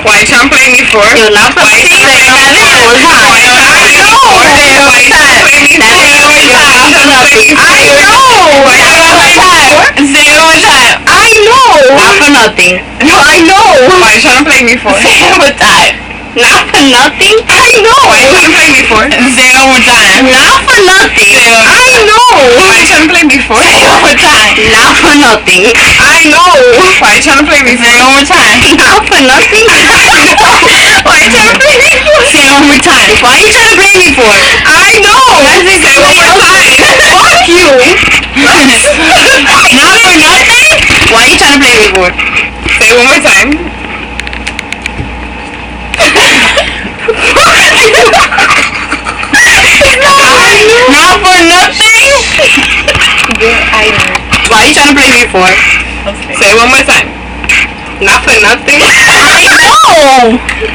Why you trying to play me for? You're not from Why you Texas. trying to play me for? I know. Why you trying to play me for? Say it one more time. Say it one more time. I know. Not for nothing. No, I know. Why you trying to play me for? Say it one more time. Not for nothing. I know. Why you trying to play me for? Say it one more time. Not for nothing. I know. Why you trying to play me for? Say it one more time. Not for nothing. I know. Why you trying to play me for? Say it one more time. Not for nothing. I know. Why you trying to play me for? Say it one more time. Why you trying to play me for? I know. Let's say Say it one more time. Fuck you. Not for nothing. Why you trying to play me for? Say it one more time. Not for nothing. I know. Why you trying to play me for? Say it one more time. Not for nothing. I know.